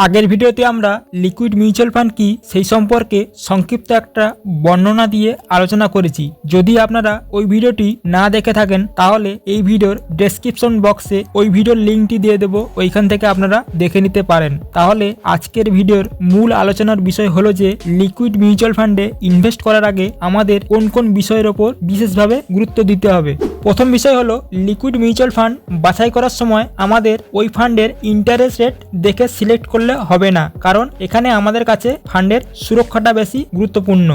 আগের ভিডিওতে আমরা লিকুইড মিউচুয়াল ফান্ড কি সেই সম্পর্কে সংক্ষিপ্ত একটা বর্ণনা দিয়ে আলোচনা করেছি। যদি আপনারা ওই ভিডিওটি না দেখে থাকেন তাহলে এই ভিডিওর ডেসক্রিপশন বক্সে ওই ভিডিওর লিঙ্কটি দিয়ে দেবো, ওইখান থেকে আপনারা দেখে নিতে পারেন। তাহলে আজকের ভিডিওর মূল আলোচনার বিষয় হলো যে লিকুইড মিউচুয়াল ফান্ডে ইনভেস্ট করার আগে আমাদের কোন কোন বিষয়ের ওপর বিশেষভাবে গুরুত্ব দিতে হবে। প্রথম বিষয় হলো লিকুইড মিউচুয়াল ফান্ড বাছাই করার সময় আমাদের ওই ফান্ডের ইন্টারেস্ট রেট দেখে সিলেক্ট করলে হবে না, কারণ এখানে আমাদের কাছে ফান্ডের সুরক্ষাটা বেশি গুরুত্বপূর্ণ।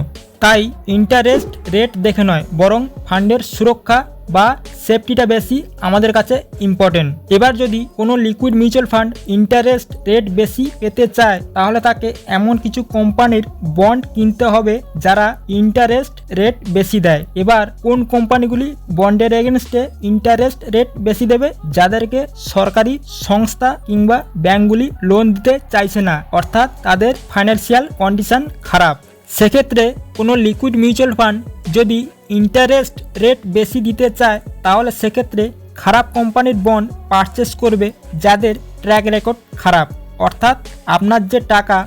তাই ইন্টারেস্ট রেট দেখে নয়, বরং ফান্ডের সুরক্ষা বা সেফটিটা বেশি আমাদের কাছে ইম্পর্টেন্ট। এবার যদি কোনো liquid mutual fund interest rate বেশি পেতে চায় তাহলে তাকে এমন কিছু কোম্পানির বন্ড কিনতে হবে যারা ইন্টারেস্ট রেট বেশি দেয়। এবার কোন কোম্পানিগুলি বন্ডের এগেনস্টে ইন্টারেস্ট রেট বেশি দেবে? যাদেরকে সরকারি সংস্থা কিংবা ব্যাংকগুলি লোন দিতে চাইছে না, অর্থাৎ তাদের ফাইন্যান্সিয়াল কন্ডিশন খারাপ। সেক্ষেত্রে কোনো লিকুইড মিউচুয়াল ফান্ড যদি ইন্টারেস্ট রেট বেশি দিতে চায় তাহলে সেক্ষেত্রে খারাপ কোম্পানির বন্ড পারচেস করবে যাদের ট্র্যাক রেকর্ড খারাপ। অর্থাৎ আপনার যে টাকা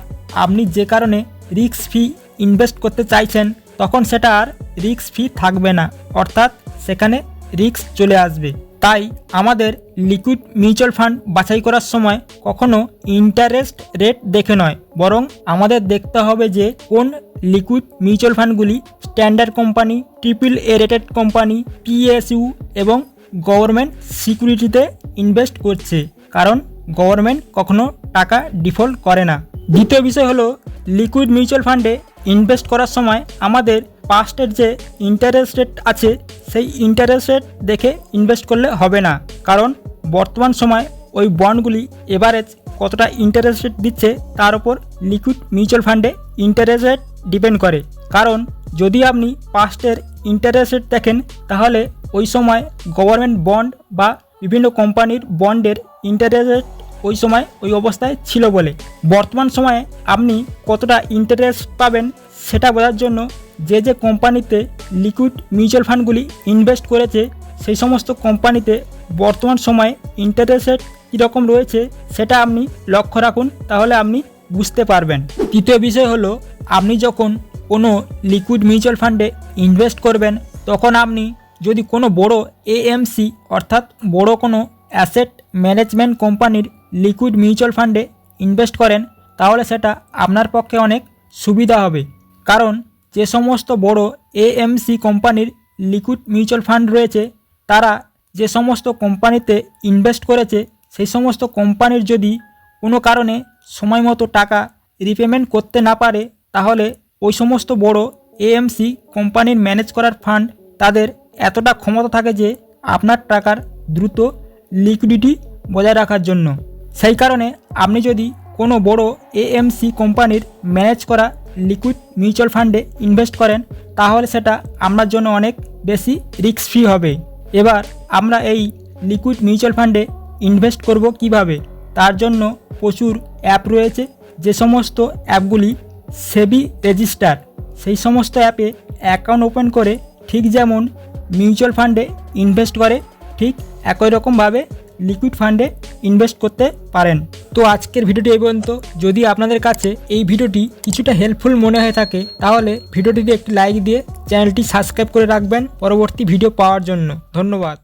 আপনি যে কারণে রিস্ক ফ্রি ইনভেস্ট করতে চাইছেন তখন সেটা আর রিস্ক ফ্রি থাকবে না, অর্থাৎ সেখানে রিস্ক চলে আসবে। তাই আমাদের লিকুইড মিউচুয়াল ফান্ড বাছাই করার সময় কখনো ইন্টারেস্ট রেট দেখে নয়, বরং আমাদের দেখতে হবে যে কোন লিকুইড মিউচুয়াল ফান্ডগুলি standard company, AAA rated company, PSU এবং গভর্নমেন্ট সিকিউরিটিতে ইনভেস্ট করছে, কারণ গভর্নমেন্ট কখনো টাকা ডিফল্ট করে না। দ্বিতীয় বিষয় হলো লিকুইড মিউচুয়াল ফান্ডে ইনভেস্ট করার সময় আমাদের পাস্টের যে ইন্টারেস্ট রেট আছে সেই ইন্টারেস্ট রেট দেখে ইনভেস্ট করলে হবে না, কারণ বর্তমান সময় ওই বন্ডগুলি এভারেজ কতটা ইন্টারেস্ট রেট দিচ্ছে তার উপর লিকুইড মিউচুয়াল ফান্ডে ইন্টারেস্ট রেট ডিপেন্ড করে। কারণ যদি আপনি পাস্টের ইন্টারেস্ট রেট দেখেন তাহলে ওই সময় গভর্নমেন্ট বন্ড বা বিভিন্ন কোম্পানির বন্ডের ইন্টারেস্ট রেট ওই সময় ওই অবস্থায় ছিল বলে। বর্তমান সময়ে আপনি কতটা ইন্টারেস্ট পাবেন সেটা বোঝার জন্য যে কোম্পানিতে লিকুইড মিউচুয়াল ফান্ডগুলি ইনভেস্ট করেছে সেই সমস্ত কোম্পানিতে বর্তমান সময়ে ইন্টারেস্ট রেট কীরকম রয়েছে সেটা আপনি লক্ষ্য রাখুন, তাহলে আপনি বুঝতে পারবেন। তৃতীয় বিষয় হলো আপনি যখন কোনো লিকুইড মিউচুয়াল ফান্ডে ইনভেস্ট করবেন তখন আপনি যদি কোনো বড় AMC অর্থাৎ বড় কোনো অ্যাসেট ম্যানেজমেন্ট কোম্পানির লিকুইড মিউচুয়াল ফান্ডে ইনভেস্ট করেন তাহলে সেটা আপনার পক্ষে অনেক সুবিধা হবে। কারণ যে সমস্ত বড় AMC কোম্পানির লিকুইড মিউচুয়াল ফান্ড রয়েছে তারা যে সমস্ত কোম্পানিতে ইনভেস্ট করেছে সেই সমস্ত কোম্পানির যদি কোনো কারণে সময় মতো টাকা রিপেমেন্ট করতে না পারে তাহলে ওই সমস্ত বড় AMC কোম্পানির ম্যানেজ করার ফান্ড তাদের এতটা ক্ষমতা থাকে যে আপনার টাকার দ্রুত লিকুইডিটি বজায় রাখার জন্য। সেই কারণে আপনি যদি কোনো বড় AMC কোম্পানির ম্যানেজ করা লিকুইড মিউচুয়াল ফান্ডে ইনভেস্ট করেন তাহলে সেটা আপনার জন্য অনেক বেশি রিস্ক ফ্রি হবে। এবার আমরা এই লিকুইড মিউচুয়াল ফান্ডে ইনভেস্ট করব কিভাবে? তার জন্য প্রচুর অ্যাপ রয়েছে, যে সমস্ত অ্যাপগুলি সেবি রেজিস্টার। সেই সমস্ত অ্যাপে অ্যাকাউন্ট ওপেন করে ঠিক যেমন মিউচুয়াল ফান্ডে ইনভেস্ট করে ঠিক একই রকমভাবে লিকুইড ফান্ডে ইনভেস্ট করতে পারেন। তো আজকের ভিডিওটি এই পর্যন্ত। যদি আপনাদের কাছে এই ভিডিওটি কিছুটা হেল্পফুল মনে হয়ে থাকে তাহলে ভিডিওটিতে একটি লাইক দিয়ে চ্যানেলটি সাবস্ক্রাইব করে রাখবেন পরবর্তী ভিডিও পাওয়ার জন্য। ধন্যবাদ।